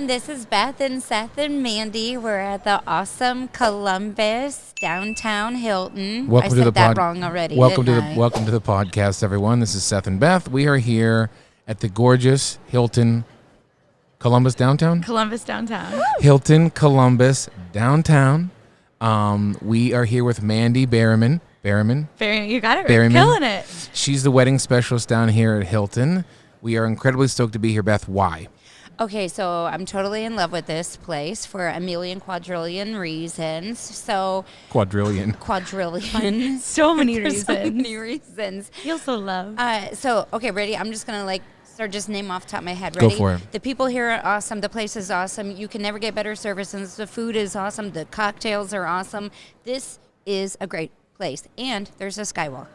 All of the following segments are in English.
everyone. This is Beth and Seth and Mandy. We're at the awesome Columbus Downtown Hilton. Welcome I to said the that wrong already. Welcome didn't I? welcome to the podcast, everyone. This is Seth and Beth. We are here at the gorgeous Hilton Columbus Downtown. Columbus Downtown. Hilton Columbus Downtown. We are here with Mandy Berryman. You got it. Berryman. Killing it. She's the wedding specialist down here at Hilton. We are incredibly stoked to be here. Beth, why? Okay, so I'm totally in love with this place for a million quadrillion reasons. So Quadrillion. So many There's reasons. so many reasons. Feel so loved. Okay, ready? I'm just gonna start just name off the top of my head. Ready? Go for it. The people here are awesome. The place is awesome. You can never get better service, and the food is awesome. The cocktails are awesome. This is a great place, and there's a skywalk.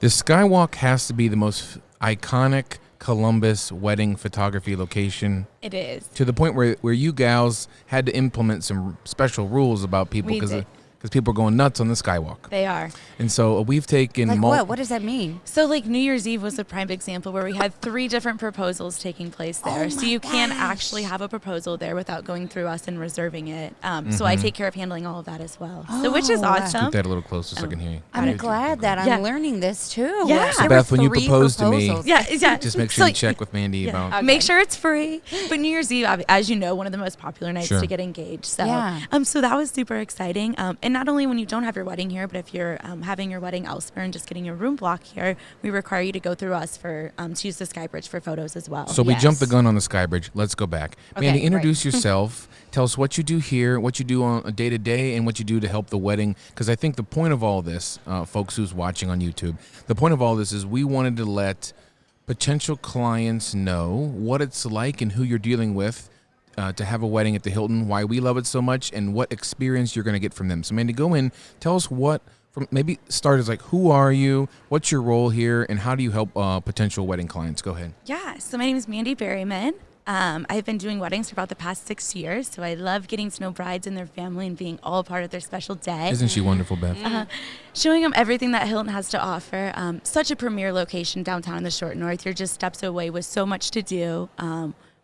The skywalk has to be the most iconic Columbus wedding photography location. It is. To the point where you gals had to implement some special rules about people We did. because people are going nuts on the skywalk. They are. And so we've taken Like what? What does that mean? So like New Year's Eve was a prime example where we had 3 different proposals taking place there. Oh so my you can gosh. actually have a proposal there without going through us and reserving it. So I take care of handling all of that as well. So which is Oh. awesome. Scoot that a little closer so I can hear you. I'm glad that Yeah. I'm learning this too. Yeah. So There Beth, were when you 3 proposed to me- proposals. Yeah. Just make sure So you check with Mandy yeah. about. Okay. Make sure it's free. But New Year's Eve, as you know, one of the most popular nights Sure. to get engaged. So, Yeah. so that was super exciting. And not only when you don't have your wedding here, but if you're having your wedding elsewhere and just getting your room block here, we require you to go through us for to use the Skybridge for photos as well. So we Yes. jumped the gun on the Skybridge. Let's go back. Okay, Mandy, right. introduce yourself. Tell us what you do here, what you do on a day-to-day, and what you do to help the wedding. Because I think the point of all this, folks who's watching on YouTube, the point of all this is we wanted to let potential clients know what it's like and who you're dealing with to have a wedding at the Hilton, why we love it so much, and what experience you're going to get from them. So Mandy, go in, tell us maybe start as like, who are you, what's your role here, and how do you help potential wedding clients? Go ahead. Yeah, so my name is Mandy Berryman. I've been doing weddings for about the past 6 years, so I love getting to know brides and their family and being all a part of their special day. Isn't she wonderful, Beth? Showing them everything that Hilton has to offer. Such a premier location downtown in the Short North. You're just steps away with so much to do.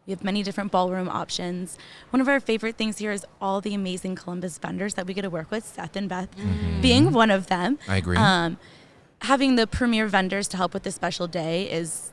We have many different ballroom options. One of our favorite things here is all the amazing Columbus vendors that we get to work with, Seth and Beth being one of them. I agree. Having the premier vendors to help with the special day is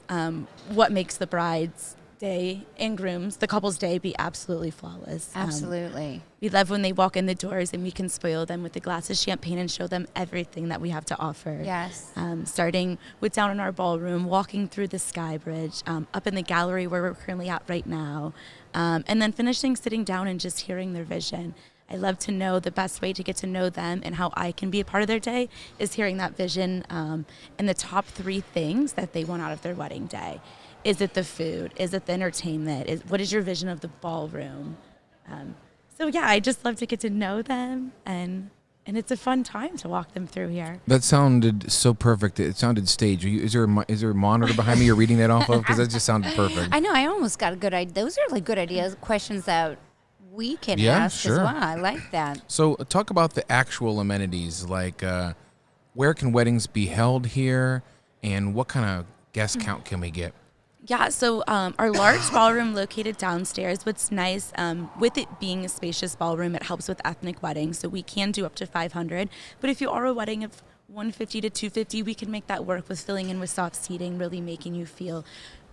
what makes the bride's day and groom's, the couple's day, be absolutely flawless. Absolutely. We love when they walk in the doors and we can spoil them with a glass of champagne and show them everything that we have to offer. Yes. Starting with down in our ballroom, walking through the Skybridge, up in the gallery where we're currently at right now, and then finishing sitting down and just hearing their vision. I love to know the best way to get to know them and how I can be a part of their day is hearing that vision and the top 3 things that they want out of their wedding day. Is it the food? Is it the entertainment? What is your vision of the ballroom? So yeah, I just love to get to know them, and it's a fun time to walk them through here. That sounded so perfect. It sounded staged. Is there a monitor behind me you're reading that off of? Because that just sounded perfect. I know. I almost got a good idea. Those are like good ideas, questions that we can Yeah, ask sure. as well. I like that. So talk about the actual amenities, like where can weddings be held here, and what kind of guest count can we get? Yeah, so our large ballroom located downstairs, what's nice, with it being a spacious ballroom, it helps with ethnic weddings, so we can do up to 500. But if you are a wedding of 150 to 250, we can make that work with filling in with soft seating, really making you feel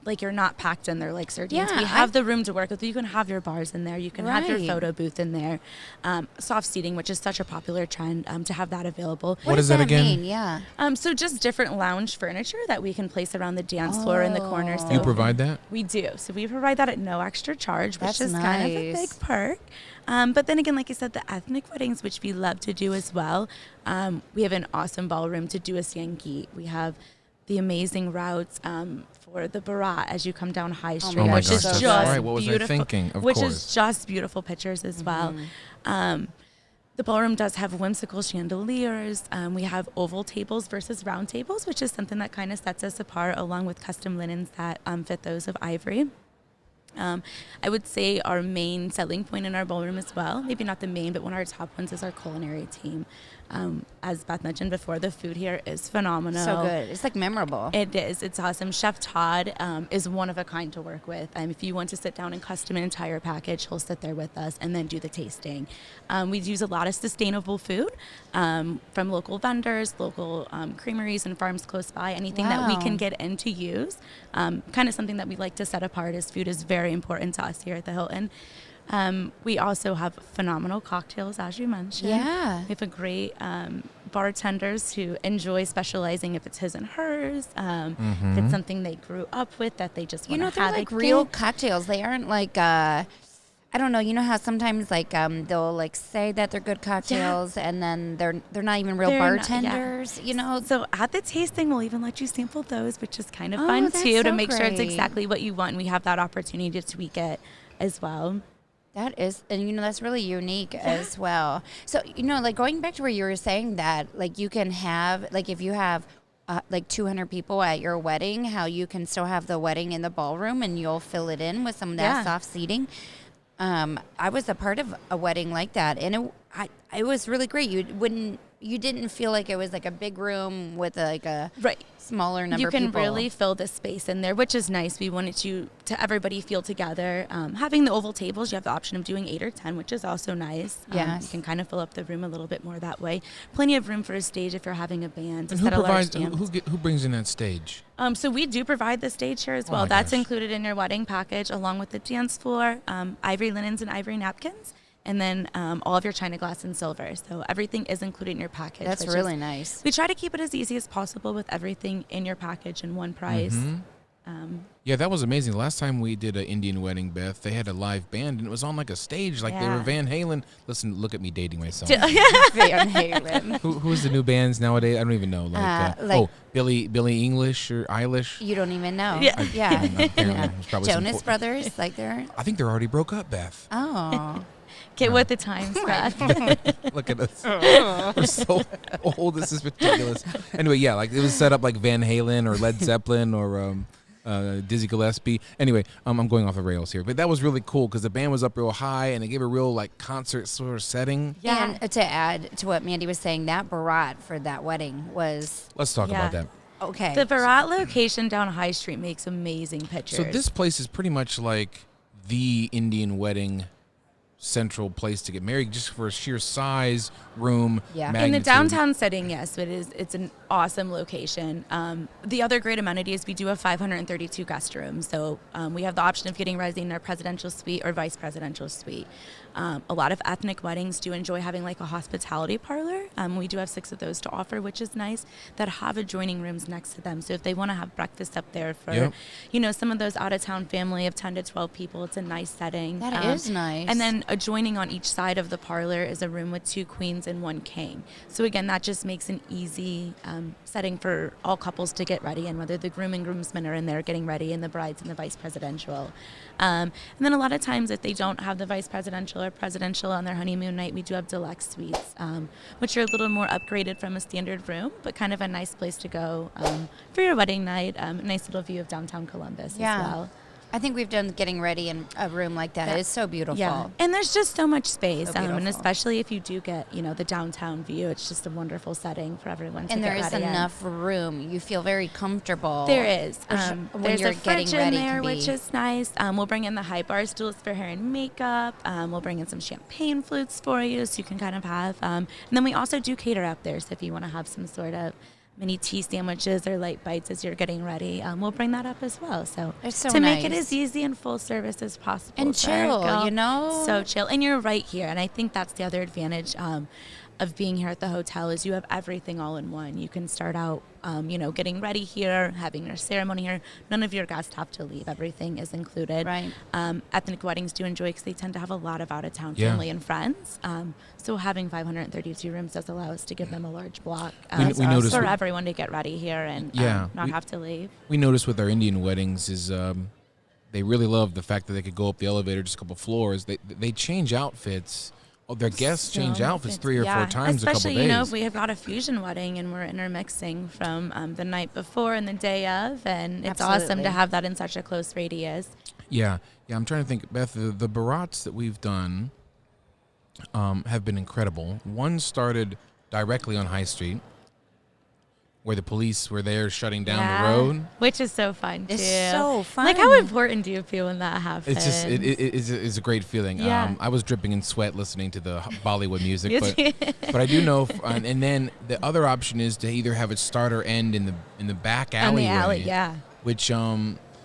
like you're not packed in there like sardines. Yeah, we have the room to work with. You can have your bars in there. You can have your Right. photo booth in there. Soft seating, which is such a popular trend, to have that available. What does that again? mean? Yeah. So just different lounge furniture that we can place around the dance floor in the corner. So You provide that? we do. So we provide that at no extra charge, which That's is kind of a nice. big perk. But then again, like I said, the ethnic weddings, which we love to do as well, we have an awesome ballroom to do a Yankee. We have the amazing routes for the Barat as you come down High Street, Oh my which gosh, is that's just right. What was I beautiful. thinking? Of which course. is just beautiful pictures as well. The ballroom does have whimsical chandeliers. We have oval tables versus round tables, which is something that kind of sets us apart, along with custom linens that fit those of ivory. I would say our main selling point in our ballroom as well, maybe not the main, but one of our top ones is our culinary team. As Beth mentioned before, the food here is phenomenal. So good. It's like memorable. It is. It's awesome. Chef Todd is one of a kind to work with. If you want to sit down and custom an entire package, he'll sit there with us and then do the tasting. We use a lot of sustainable food from local vendors, local creameries and farms close by. Anything that we Wow. can get in to use. Kind of something that we like to set apart is food is very important to us here at the Hilton. We also have phenomenal cocktails, as you mentioned. Yeah. We have a great bartenders who enjoy specializing if it's his and hers, if it's something they grew up with that they just want to They're have like again. real cocktails. They aren't like, I don't know. You know how sometimes like they'll like say that they're good cocktails and then they're not even real They're not, bartenders. You know. So at the tasting, we'll even let you sample those, which is kind of Oh, fun that's too, to so make sure it's great. exactly what you want. And we have that opportunity to tweak it as well. That is, and that's really unique as well. So, like going back to where you were saying that, like you can have, like if you have like 200 people at your wedding, how you can still have the wedding in the ballroom and you'll fill it in with some of that Yeah. soft seating. I was a part of a wedding like that, and it was really great. You didn't feel like it was like a big room with like a Right. smaller number You of can people. really fill the space in there, which is nice. We wanted to everybody feel together. Having the oval tables, you have the option of doing 8 or 10, which is also nice. Yes. You can kind of fill up the room a little bit more that way. Plenty of room for a stage if you're having a band. To And who set a large provides? dance. Who brings in that stage? So we do provide the stage here as Oh well. my That's gosh. included in your wedding package, along with the dance floor, ivory linens and ivory napkins, and then all of your china, glass, and silver. So everything is included in your package. That's which really is- nice. We try to keep it as easy as possible with everything in your package in one price. Yeah, that was amazing. The last time we did an Indian wedding, Beth, they had a live band and it was on like a stage, like they were Yeah. Van Halen. Listen, look at me dating myself. Van Halen. Who's the new bands nowadays? I don't even know. Like- Billy English or Eilish. You don't even know. Yeah. Yeah. Apparently, there's probably some Jonas Brothers, like they're. I think they're already broke up, Beth. Oh. Get with the times, Beth. Look at us. We're so old. This is ridiculous. Anyway, yeah, like it was set up like Van Halen or Led Zeppelin or Dizzy Gillespie. Anyway, I'm going off the rails here, but that was really cool because the band was up real high and they gave a real like concert sort of setting. Yeah. And to add to what Mandy was saying, that barat for that wedding was Let's talk Yeah. about that. okay. The Barat location down High Street makes amazing pictures. So this place is pretty much like the Indian wedding central place to get married, just for sheer size, room, Yeah. in the magnitude. downtown setting, yes, it's an awesome location. The other great amenity is we do have 532 guest rooms, so we have the option of getting residing in our presidential suite or vice presidential suite. A lot of ethnic weddings do enjoy having like a hospitality parlor. We do have 6 of those to offer, which is nice, that have adjoining rooms next to them. So if they want to have breakfast up there for, Yep. some of those out-of-town family of 10 to 12 people, it's a nice setting. That is nice. And then adjoining on each side of the parlor is a room with 2 queens and 1 king. So again, that just makes an easy setting for all couples to get ready in, whether the groom and groomsmen are in there getting ready and the brides and the vice presidential. And then a lot of times if they don't have the vice presidential or presidential on their honeymoon night, we do have deluxe suites, which are a little more upgraded from a standard room, but kind of a nice place to go for your wedding night. A nice little view of downtown Columbus Yeah. as well. I think we've done getting ready in a room like that. It's so beautiful. Yeah, and there's just so much space, So and beautiful. especially if you do get, the downtown view, it's just a wonderful setting for everyone to And get there is ready in. enough room. You feel very comfortable. There is. when There's you're a fridge getting ready in there, can be. which is nice. We'll bring in the high bar stools for hair and makeup. We'll bring in some champagne flutes for you, so you can kind of have. And then we also do cater up there, so if you want to have some sort of mini tea sandwiches or light bites as you're getting ready, we'll bring that up as well. So, It's so to make it nice. as easy and full service as possible. And for our chill, girl. you know? So chill. And you're right here. And I think that's the other advantage of being here at the hotel is you have everything all in one. You can start out, getting ready here, having your ceremony here. None of your guests have to leave. Everything is included. Right. Ethnic weddings do enjoy because they tend to have a lot of out-of-town Yeah. family and friends. So having 532 rooms does allow us to give them a large block We noticed for with- everyone to get ready here and not have to leave. We noticed with our Indian weddings is they really love the fact that they could go up the elevator just a couple floors. They change outfits. Oh, their guests change So outfits it's- 3 or 4 times a couple especially, days. if we have got a fusion wedding and we're intermixing from the night before and the day of, and it's awesome Absolutely. to have that in such a close radius. Yeah. I'm trying to think, Beth. The barats that we've done have been incredible. One started directly on High Street, where the police were there shutting down the road. Which is so fun, too. It's so fun. Like, how important do you feel when that happens? It's just, it's a great feeling. Yeah. I was dripping in sweat listening to the Bollywood music, but I do know, and then the other option is to either have it start or end in the back alleyway. In the alley, yeah.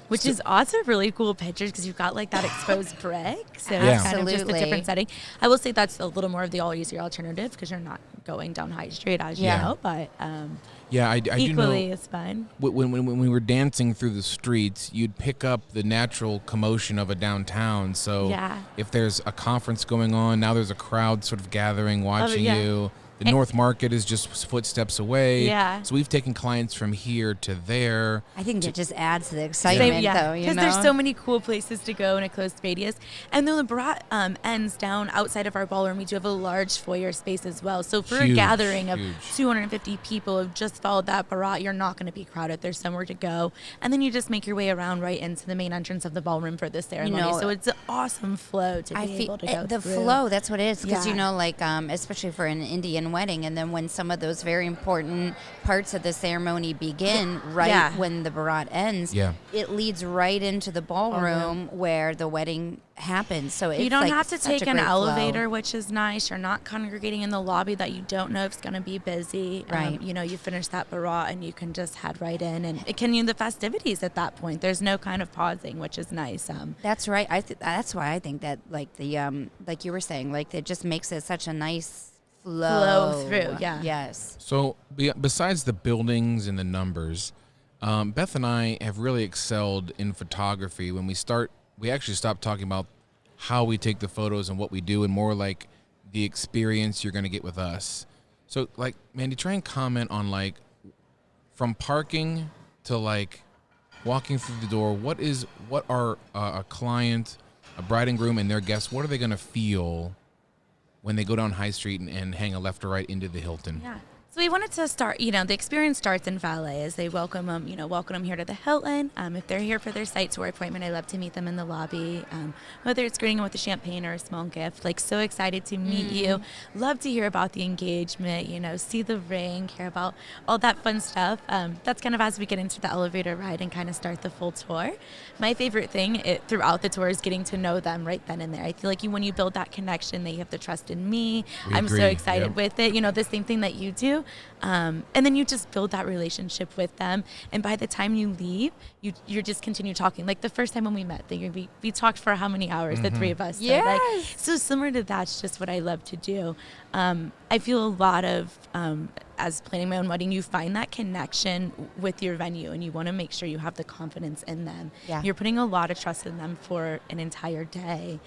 Which is also really cool pictures because you've got like that exposed brick. So Yeah. it's kind of just a Absolutely. different setting. I will say that's a little more of the all-easier alternative because you're not going down High Street, as you know, but yeah, I do know. equally is fun. When we were dancing through the streets, you'd pick up the natural commotion of a downtown. So Yeah. if there's a conference going on, now there's a crowd sort of gathering, watching yeah. you. The North Market is just footsteps away. Yeah. So we've taken clients from here to there. I think it just adds to the excitement, though. Because there's so many cool places to go in a closed radius. And though the Barat ends down outside of our ballroom, we do have a large foyer space as well. So for a Huge, gathering of huge. 250 people who've just followed that Barat, you're not going to be crowded. There's somewhere to go. And then you just make your way around right into the main entrance of the ballroom for the ceremony. So it's an awesome flow to be able to go the through. flow, that's what it is. Because, Yeah. like, especially for an Indian wedding, and then when some of those very important parts of the ceremony begin, when the Barat ends, it leads right into the ballroom where the wedding happens. So it's you don't like have to such take a an great elevator, flow. which is nice. You're not congregating in the lobby that you don't know if it's going to be busy. Right. You finish that Barat and you can just head right in and it can the festivities at that point. There's no kind of pausing, which is nice. That's right. That's why I think that, like, the like you were saying, like, it just makes it such a nice flow through, yeah. Yes. So besides the buildings and the numbers, Beth and I have really excelled in photography. When we actually stopped talking about how we take the photos and what we do, and more like the experience you're going to get with us. So, like, Mandy, try and comment on, like, from parking to, like, walking through the door. What are a client, a bride and groom, and their guests, what are they going to feel when they go down High Street and hang a left or right into the Hilton? Yeah. So we wanted to start, the experience starts in valet as they welcome them here to the Hilton. If they're here for their site tour appointment, I love to meet them in the lobby, whether it's greeting them with a champagne or a small gift. Like, so excited to meet you. Love to hear about the engagement, see the ring, hear about all that fun stuff. That's kind of as we get into the elevator ride and kind of start the full tour. My favorite thing throughout the tour is getting to know them right then and there. I feel like when you build that connection, they have the trust in me. I'm so excited with it. The same thing that you do. And then you just build that relationship with them. And by the time you leave, you just continue talking. Like the first time when we met, we talked for how many hours, the three of us. Yes. So similar to that's just what I love to do. I feel a lot of, as planning my own wedding, you find that connection with your venue and you want to make sure you have the confidence in them. Yeah. You're putting a lot of trust in them for an entire day.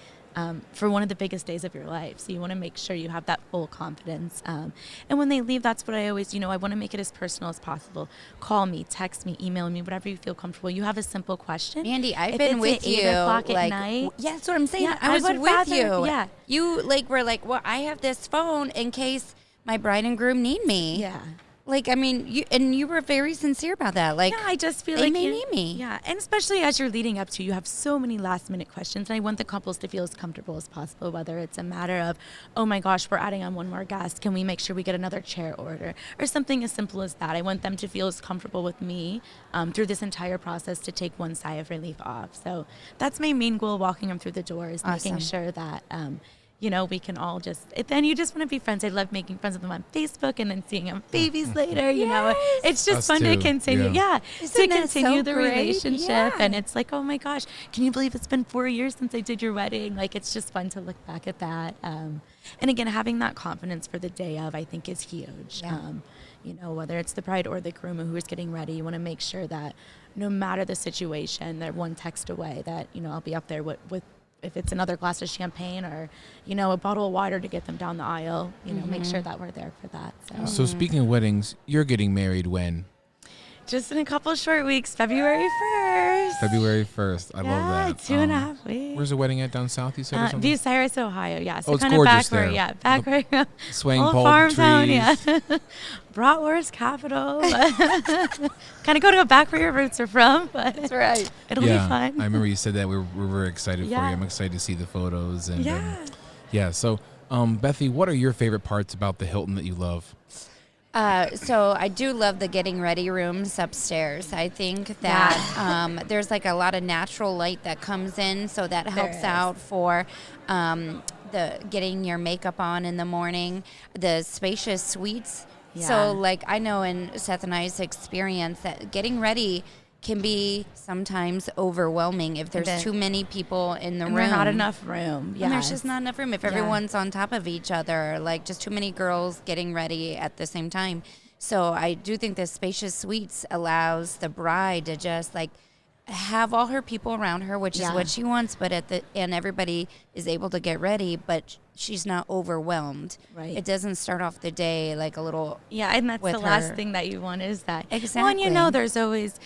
For one of the biggest days of your life. So you want to make sure you have that full confidence. And when they leave, that's what I always, I want to make it as personal as possible. Call me, text me, email me, whatever you feel comfortable. You have a simple question. Mandy, I've If been it's with at you. 8 o'clock like, at night. Yeah, that's what I'm saying. Yeah, I was would with rather- you. yeah. You were like, well, I have this phone in case my bride and groom need me. Yeah. Like, I mean, you were very sincere about that. Like, Yeah, I just feel they like may you- need me. Yeah, and especially as you're leading up to, you have so many last minute questions, and I want the couples to feel as comfortable as possible. Whether it's a matter of, oh my gosh, we're adding on one more guest, can we make sure we get another chair order, or something as simple as that. I want them to feel as comfortable with me through this entire process to take one sigh of relief off. So that's my main goal walking them through the door is making Awesome. sure that. We can all then you just want to be friends. I love making friends with them on Facebook and then seeing them babies later, It's just Us fun to too, continue. yeah. Isn't To that continue so the great? relationship. Yeah. And it's like, oh my gosh, can you believe it's been 4 years since I did your wedding? Like, it's just fun to look back at that. And again, having that confidence for the day of, I think, is huge. Yeah. Whether it's the bride or the groom who is getting ready, you want to make sure that no matter the situation, they're one text away that, I'll be up there with if it's another glass of champagne or, a bottle of water to get them down the aisle, make sure that we're there for that. So speaking of weddings, you're getting married when? Just in a couple of short weeks, February 1st. February 1st. I love that. 2.5 weeks. Where's the wedding at down south, you said, or something? Bucyrus, Ohio, yeah. So it's kind of gorgeous back where, there. back where Swaying old palm farm trees. town, yeah. Bratwurst capital. Kind of go to back where your roots are from, but That's right. it'll be Yeah, fun. I remember you said that. We're very excited for you. Yeah. I'm excited to see the photos. And Yeah. yeah, so Bethy, what are your favorite parts about the Hilton that you love? So I do love the getting ready rooms upstairs. I think that there's like a lot of natural light that comes in, so that helps out for the getting your makeup on in the morning. The spacious suites. Yeah. So like I know in Seth and I's experience that getting ready can be sometimes overwhelming if there's too many people in the room. There's not enough room. And there's just not enough room. If everyone's on top of each other, like just too many girls getting ready at the same time. So I do think the spacious suites allows the bride to just like have all her people around her, which is what she wants, but and everybody is able to get ready, but she's not overwhelmed. Right. It doesn't start off the day like a little. Yeah, and that's the last thing that you want is that. Well, and there's always,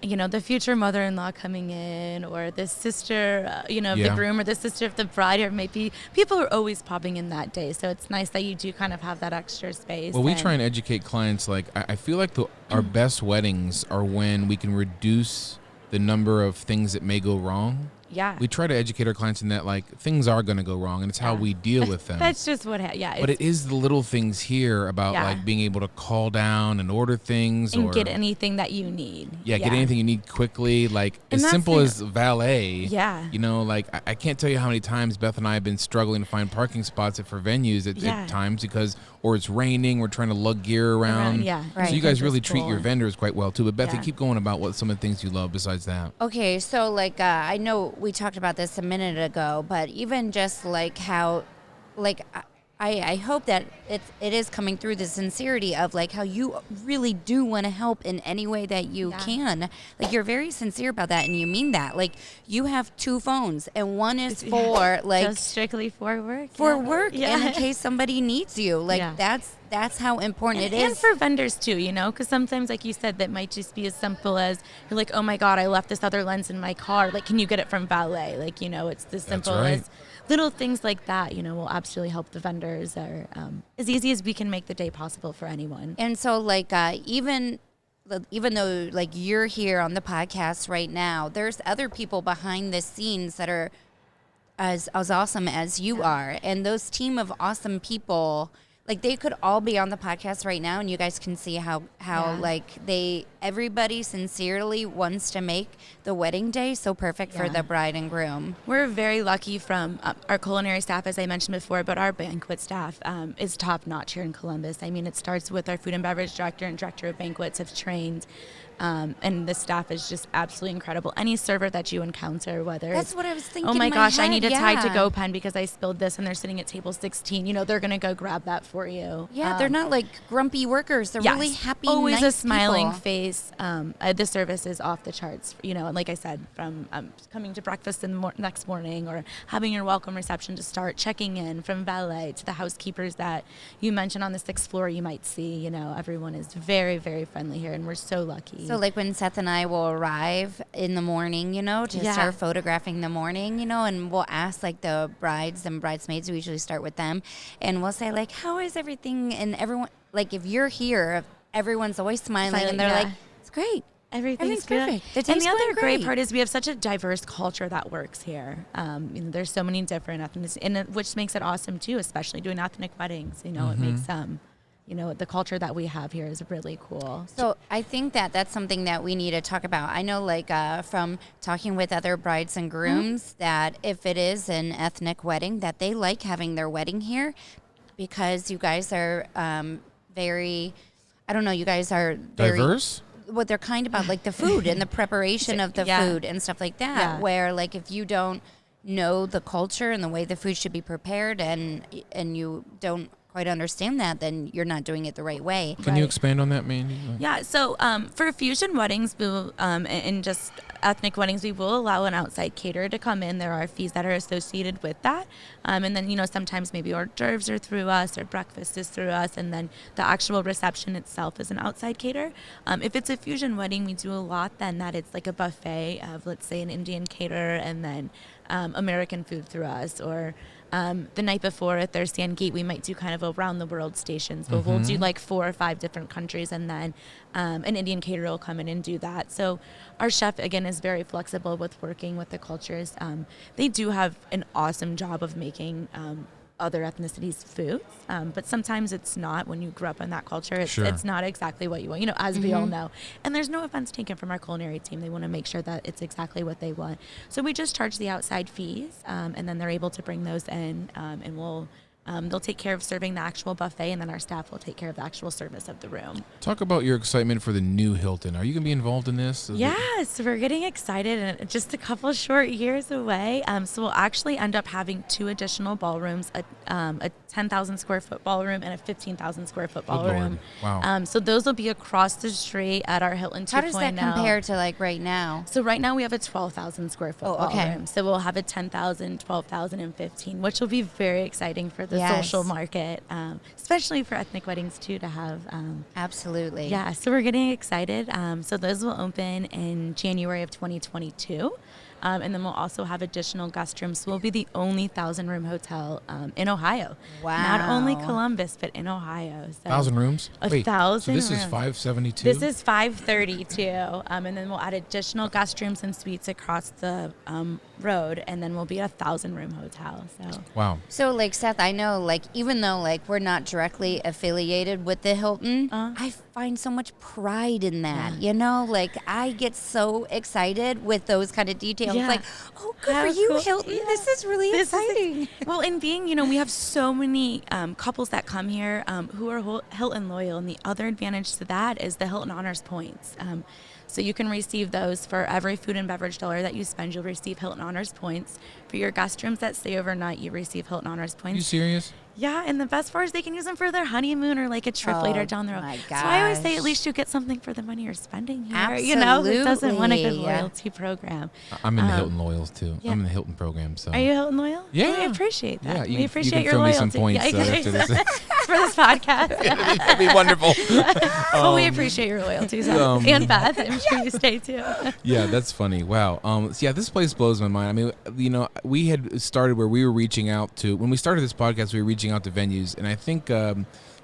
the future mother-in-law coming in, or the sister, of the groom, or the sister of the bride, or maybe people are always popping in that day. So it's nice that you do kind of have that extra space. Well, we try and educate clients. Like, I feel like our best weddings are when we can reduce the number of things that may go wrong. Yeah. We try to educate our clients in that, like, things are going to go wrong, and it's how we deal with them. That's just what but it is the little things here about, like, being able to call down and order things. And or get anything that you need. Yeah, get anything you need quickly. Like, as simple as valet. Yeah. Like, I can't tell you how many times Beth and I have been struggling to find parking spots for venues at times because, or it's raining, we're trying to lug gear around. So you guys really treat your vendors quite well, too. But, Bethy, keep going about what some of the things you love besides that. Okay, so, like, I know we talked about this a minute ago, but even just like how, like, I hope that it is coming through the sincerity of like how you really do want to help in any way that you can. Like, you're very sincere about that, and you mean that. Like, you have 2 phones, and one is for like just strictly for work. And in case somebody needs you. Like, that's how important it is. And for vendors too, because sometimes, like you said, that might just be as simple as you're like, oh my God, I left this other lens in my car. Like, can you get it from valet? Like, it's as simple as little things like that, will absolutely help the vendors, or as easy as we can make the day possible for anyone. And so, like, even though, like, you're here on the podcast right now, there's other people behind the scenes that are as awesome as you are. And those team of awesome people, like, they could all be on the podcast right now, and you guys can see how like everybody sincerely wants to make the wedding day so perfect for the bride and groom. We're very lucky from our culinary staff, as I mentioned before, but our banquet staff is top notch here in Columbus. I mean, it starts with our food and beverage director and director of banquets have trained. And the staff is just absolutely incredible. Any server that you encounter, whether that's what I was thinking. Oh my gosh, head, I need a Tide to Go pen because I spilled this, and they're sitting at table 16. They're gonna go grab that for you. Yeah, they're not like grumpy workers. They're really happy, always nice a smiling people. face. The service is off the charts. And like I said, from coming to breakfast in the next morning, or having your welcome reception to start, checking in, from valet to the housekeepers that you mentioned on the 6th floor. You might see. Everyone is very, very friendly here, and we're so lucky. So, like, when Seth and I will arrive in the morning, to start photographing the morning, and we'll ask, like, the brides and bridesmaids, we usually start with them, and we'll say, like, how is everything? And everyone, like, if you're here, everyone's always smiling, and they're like, it's great. Everything's perfect. And the other great part is we have such a diverse culture that works here. There's so many different ethnicities, which makes it awesome, too, especially doing ethnic weddings. It makes the culture that we have here is really cool. So I think that's something that we need to talk about. I know, like, from talking with other brides and grooms, that if it is an ethnic wedding, that they like having their wedding here because you guys are very, I don't know, you guys are very diverse. What they're kind about, like, the food and the preparation of the food and stuff like that. Where, like, if you don't know the culture and the way the food should be prepared, and you don't quite understand that, then you're not doing it the right way. Can you expand on that, Mandy? Yeah, so for fusion weddings, we will, and just ethnic weddings, we will allow an outside caterer to come in. There are fees that are associated with that. And then, sometimes maybe hors d'oeuvres are through us, or breakfast is through us, and then the actual reception itself is an outside caterer. If it's a fusion wedding, we do a lot then that it's like a buffet of, let's say, an Indian caterer, and then American food through us, or the night before at their Sangeet, we might do kind of around the world stations, but we'll do like 4 or 5 different countries, and then an Indian caterer will come in and do that. So our chef, again, is very flexible with working with the cultures. They do have an awesome job of making other ethnicities' foods, but sometimes it's not. When you grew up in that culture, it's not exactly what you want, as we all know. And there's no offense taken from our culinary team. They want to make sure that it's exactly what they want. So we just charge the outside fees, and then they're able to bring those in, and they'll take care of serving the actual buffet, and then our staff will take care of the actual service of the room. Talk about your excitement for the new Hilton. Are you going to be involved in this? Yes, we're getting excited, and just a couple short years away. So we'll actually end up having 2 additional ballrooms, a 10,000 square foot ballroom and a 15,000 square foot ballroom. Wow. So those will be across the street at our Hilton 2.0. How does that compare to like right now? So right now we have a 12,000 square foot ballroom. So we'll have a 10,000, 12,000, and 15, which will be very exciting for the social market, especially for ethnic weddings too, to have. Absolutely. Yeah, so we're getting excited. So those will open in January of 2022. And then we'll also have additional guest rooms. So we'll be the only 1,000-room hotel in Ohio. Wow. Not only Columbus, but in Ohio. So 1,000 rooms? Wait, 1,000 so this rooms. is 572? This is 532. And then we'll add additional guest rooms and suites across the road. And then we'll be a 1,000-room hotel. So. Wow. So, like, Seth, I know, like, even though, like, we're not directly affiliated with the Hilton, I find so much pride in that, Like, I get so excited with those kind of details. Yeah. Like, oh, good for you, cool. Hilton. Yeah. This is really exciting. Well, and being, we have so many couples that come here who are Hilton loyal, and the other advantage to that is the Hilton Honors points. So you can receive those for every food and beverage dollar that you spend. You'll receive Hilton Honors points. For your guest rooms that stay overnight, you receive Hilton Honors points. Are you serious? Yeah, and the best part is they can use them for their honeymoon or like a trip later down the road. My So I always say gosh. at least you get something for the money you're spending here. Absolutely. It doesn't want a good loyalty program. I'm in the Hilton Loyals too. yeah. I'm in the Hilton program. So. Are you Hilton loyal? Yeah. We appreciate that. Yeah, We appreciate you your can throw me loyalty. some points after this. For this podcast. That'd be wonderful. Well, we appreciate your loyalty, so. And Beth, I'm sure you stay too. Yeah, that's funny. Wow. So yeah, this place blows my mind. I mean, we had started where we were reaching out to, when we started this podcast, we were reaching out to venues, and I think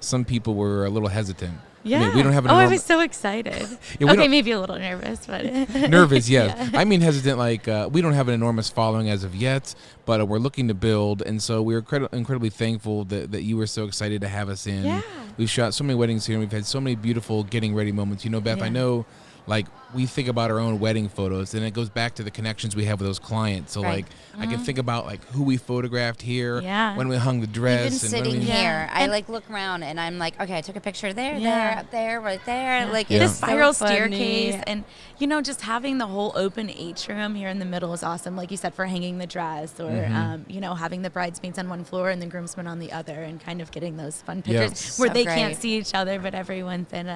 some people were a little hesitant. Yeah. I mean, we don't have an I enormous- was so excited. Yeah, Okay, maybe a little nervous, but. Nervous, yes. Yeah. I mean hesitant, like we don't have an enormous following as of yet, but we're looking to build, and so we're incredibly thankful that you were so excited to have us in. Yeah. We've shot so many weddings here, and we've had so many beautiful getting ready moments. Beth, I Yeah. know, like, we think about our own wedding photos, and it goes back to the connections we have with those clients. So, Right. like, I can think about, like, who we photographed here, Yeah. when we hung the dress. Even and sitting when we, here, I And- like look around and I'm like, okay, I took a picture there, Yeah. there, up there, right there. Yeah. Like Yeah. The it's so spiral funny. staircase, and just having the whole open atrium here in the middle is awesome. Like you said, for hanging the dress, or having the bridesmaids on one floor and the groomsmen on the other, and kind of getting those fun Yeah. pictures where So they great. can't see each other, but everyone's in.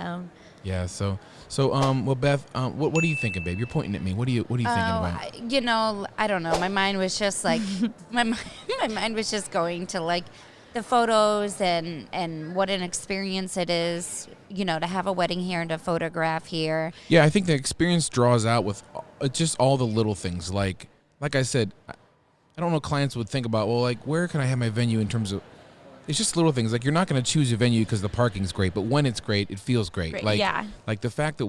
Yeah, so well, Beth, what are you thinking, babe? You're pointing at me. What are you thinking about? I don't know. My mind was just like, my mind was just going to like the photos and what an experience it is, to have a wedding here and to photograph here. Yeah, I think the experience draws out with just all the little things. Like I said, I don't know, clients would think about, well, like, where can I have my venue in terms of, it's just little things. Like, you're not going to choose a venue because the parking's great, but when it's great, it feels great. Great, Like, yeah. like the fact that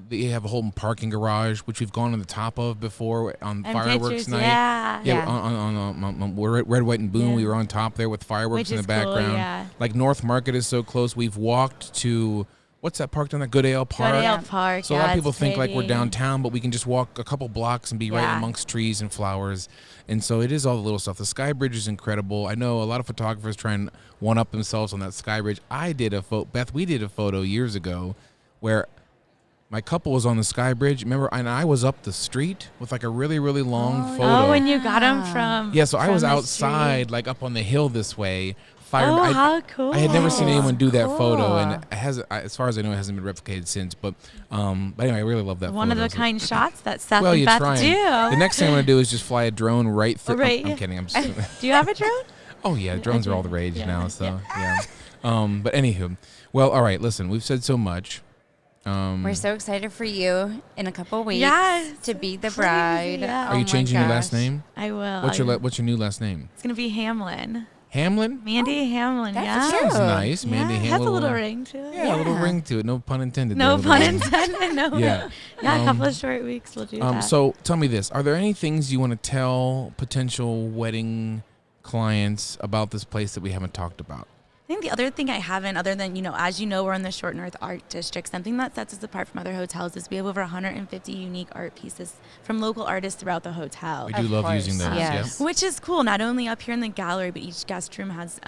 they have a whole parking garage, which we've gone on the top of before on And fireworks pictures, night. yeah. Yeah, Yeah. on Red, White, and Boom, Yeah. we were on top there with fireworks Which in the is cool, background. yeah. Like, North Market is so close. We've walked to, what's that park down there? Goodale Park. Goodale Park. So a yeah, lot of people it's think like we're pretty. downtown, but we can just walk a couple blocks and be right Yeah. amongst trees and flowers. And so it is all the little stuff. The Sky Bridge is incredible. I know a lot of photographers try and one-up themselves on that Sky Bridge. I did a photo, Beth, we did a photo years ago where my couple was on the Sky Bridge. Remember, and I was up the street with like a really, really long photo. Oh, when you got them from. Yeah, so I from was the outside, street. like up on the hill this way. Oh, I, how cool. I had never seen anyone do that photo, Cool. and it has, as far as I know, it hasn't been replicated since. But anyway, I really love that One photo. of the kind shots that Seth Well, and you're Beth trying. do. The next thing I'm going to do is just fly a drone right through. Right. I'm kidding. Do you have a drone? Oh, yeah. Drones are all the rage Yeah. now. So, yeah. But anywho. Well, all right. Listen, we've said so much. We're so excited for you in a couple weeks Yes. to be the Crazy, bride. yeah. Are Oh you my changing your last gosh. name? I will. What's your new last name? It's going to be Hamlin. Hamlin? Mandy Hamlin, that's yeah. cute. Sounds nice. Mandy yeah, Hamlin. has a little ring to it. Yeah, a little Yeah. ring to it. No pun intended. No there, pun little ring. intended. No. Yeah. Yeah, a couple of short weeks we'll do that. So tell me this: are there any things you want to tell potential wedding clients about this place that we haven't talked about? I think the other thing I haven't, other than, as you know, we're in the Short North Art District, something that sets us apart from other hotels is we have over 150 unique art pieces from local artists throughout the hotel. We do Of love course, using those. yes. Yeah. Which is cool, not only up here in the gallery, but each guest room has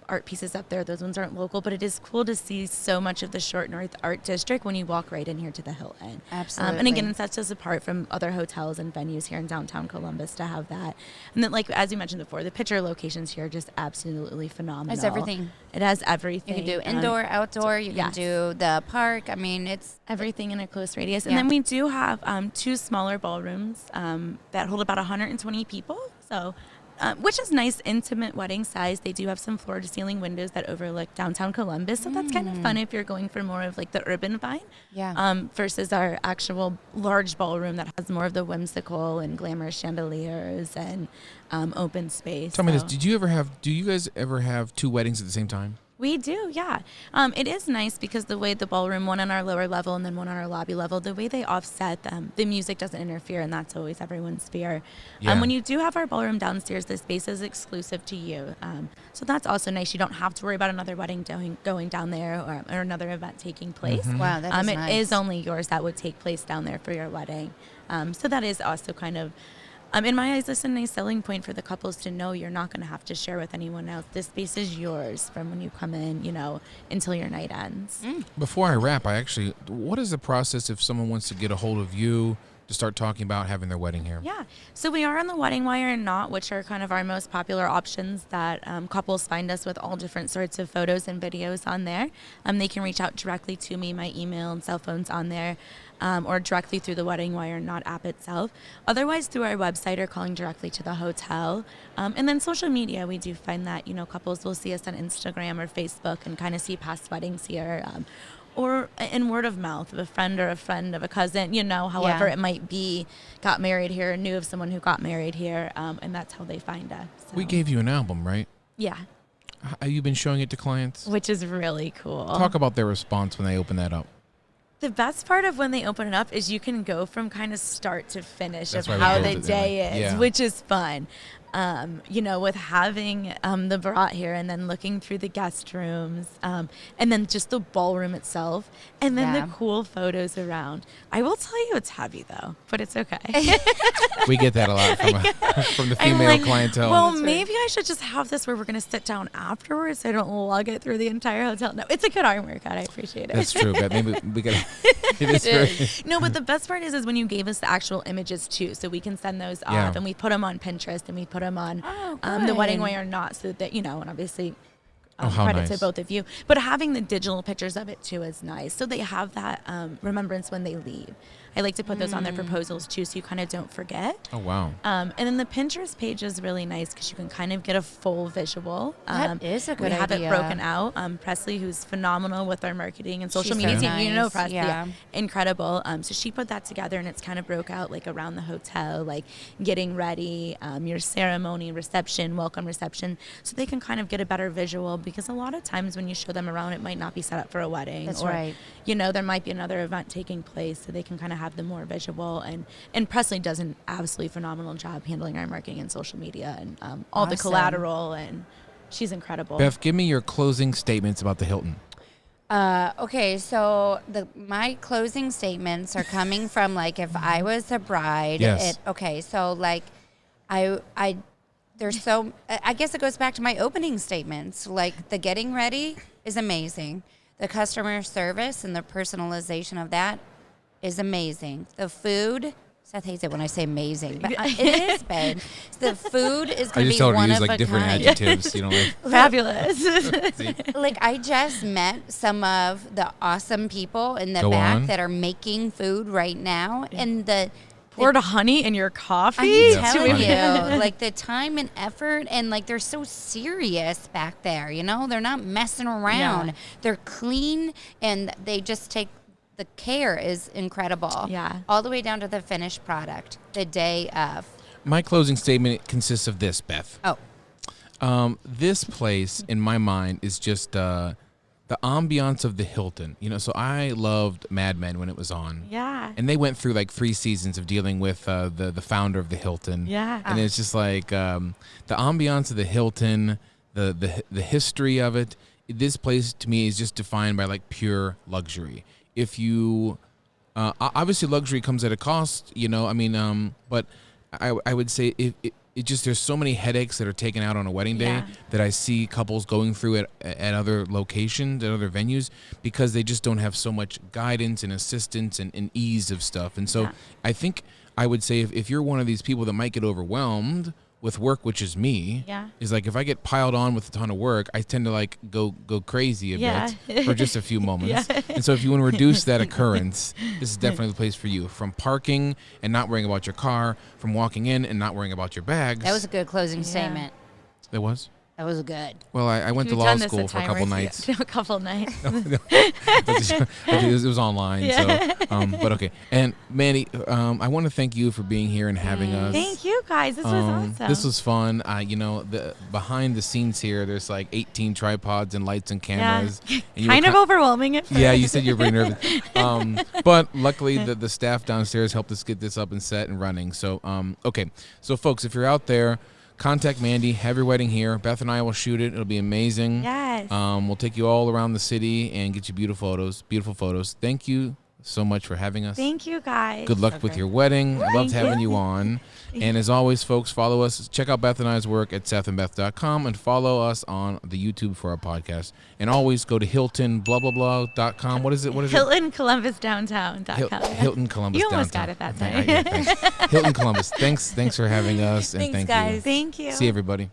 art pieces up there. Those ones aren't local, but it is cool to see so much of the Short North Art District when you walk right in here to the Hilton. Absolutely. And again, it sets us apart from other hotels and venues here in downtown Columbus to have that. And then, like as you mentioned before, the picture locations here are just absolutely phenomenal. It's everything. It has everything. You can do indoor, outdoor. You can yes. do the park. I mean, it's Everything in a close radius. And Yeah. then we do have 2 smaller ballrooms that hold about 120 people. So, which is nice, intimate wedding size. They do have some floor-to-ceiling windows that overlook downtown Columbus. So that's kind of fun if you're going for more of like the urban vibe. Yeah. Versus our actual large ballroom that has more of the whimsical and glamorous chandeliers and open space. Tell me this: So- do you guys ever have 2 weddings at the same time? We do, yeah. It is nice because the way the ballroom, one on our lower level and then one on our lobby level, the way they offset, the music doesn't interfere, and that's always everyone's fear. Yeah. When you do have our ballroom downstairs, the space is exclusive to you. So that's also nice. You don't have to worry about another wedding going down there or another event taking place. wow, that is It nice. is only yours that would take place down there for your wedding. So that is also kind of, in my eyes, it's a nice selling point for the couples to know you're not going to have to share with anyone else. This space is yours from when you come in, until your night ends. Before I wrap, what is the process if someone wants to get a hold of you to start talking about having their wedding here? Yeah. So we are on the Wedding Wire and Not, which are kind of our most popular options that couples find us with all different sorts of photos and videos on there. They can reach out directly to me. My email and cell phone's on there. Or directly through the Wedding Wire Not app itself. Otherwise, through our website or calling directly to the hotel. And then social media, we do find that, couples will see us on Instagram or Facebook and kind of see past weddings here. Or in word of mouth of a friend of a cousin, however Yeah. it might be, got married here, knew of someone who got married here, and that's how they find us. So, We gave you an album, right? yeah, Have you been showing it to clients? which is really cool. Talk about their response when they open that up. The best part of when they open it up is you can go from kind of start to finish That's of why we how built the it that day way. is, Yeah. which is fun. With having the barat here and then looking through the guest rooms and then just the ballroom itself and then Yeah. the cool photos around. I will tell you it's heavy though, but it's okay. We get that a lot from the I'm female like, clientele. well, That's right. maybe I should just have this where we're going to sit down afterwards so I don't lug it through the entire hotel. No, it's a good arm workout. I appreciate it. That's true, but maybe we got. It is very. No, but the best part is when you gave us the actual images too, so we can send those Yeah. off and we put them on Pinterest and we put them on Oh, the Wedding good. Way or Not, so that and obviously Oh, how credit to nice. both of you. But having the digital pictures of it too is nice, so they have that remembrance when they leave. I like to put those on their proposals too, so you kind of don't forget. Oh wow. And then the Pinterest page is really nice because you can kind of get a full visual. That is a good We have idea. it broken out. Presley, who's phenomenal with our marketing and social She's media so team, nice. Presley, Yeah. incredible. So she put that together, and it's kind of broke out like around the hotel, like getting ready, your ceremony, reception, welcome reception, so they can kind of get a better visual. Because a lot of times when you show them around, it might not be set up for a wedding. That's or, right. there might be another event taking place, so they can kind of have the more visual. And Presley does an absolutely phenomenal job handling our marketing and social media and all the Awesome. collateral, and she's incredible. Beth, give me your closing statements about the Hilton. Okay, so my closing statements are coming from like if I was a bride. Yes. So like I guess it goes back to my opening statements. Like the getting ready is amazing. The customer service and the personalization of that is amazing. The food, Seth hates it when I say amazing, but it is, babe. The food is I going to just be told her to one use of like a different kind. adjectives. Fabulous. See? Like I just met some of the awesome people in the Go back on. that are making food right now, and Poured honey in your coffee. I'm Yeah, telling funny. you, like the time and effort, and like they're so serious back there. They're not messing around. Yeah. They're clean, and they just take. The care is incredible. Yeah. All the way down to the finished product the day of. My closing statement consists of this, Beth. Oh, This place, in my mind, is just the the ambiance of the Hilton. So I loved Mad Men when it was on. Yeah. And they went through like 3 seasons of dealing with the founder of the Hilton. Yeah. And it's just like the ambiance of the Hilton, the history of it. This place to me is just defined by like pure luxury. If you obviously luxury comes at a cost, but I would say it just, there's so many headaches that are taken out on a wedding day that I see couples going through at other locations, at other venues, because they just don't have so much guidance and assistance and ease of stuff. And so I think I would say if you're one of these people that might get overwhelmed with work, which is me, is like if I get piled on with a ton of work, I tend to like go crazy a bit for just a few moments. And so if you want to reduce that occurrence, this is definitely the place for you. From parking and not worrying about your car, from walking in and not worrying about your bags. That was a good closing statement. That was? That was good. Well, I went to law school for a couple nights. A couple nights. It was online. So, but okay. And Mandy, I want to thank you for being here and having us. Thank you guys. This was awesome. This was fun. The behind the scenes here, there's like 18 tripods and lights and cameras. Yeah. And kind of overwhelming at first. Yeah, you said you were pretty nervous. But luckily the staff downstairs helped us get this up and set and running. So, okay. So folks, if you're out there, contact Mandy, have your wedding here. Beth and I will shoot it. It'll be amazing. Yes. We'll take you all around the city and get you beautiful photos. Thank you so much for having us. Thank you, guys. Good luck with your wedding. I loved having you on. And as always, folks, follow us. Check out Beth and I's work at sethandbeth.com and follow us on the YouTube for our podcast. And always go to hiltonblablabla.com. What is it? Hilton Columbus Downtown.com. Hilton Columbus You almost Downtown. got it that time. Hilton Columbus. Thanks for having us. And Thanks, thank guys. you. Thank you. See everybody.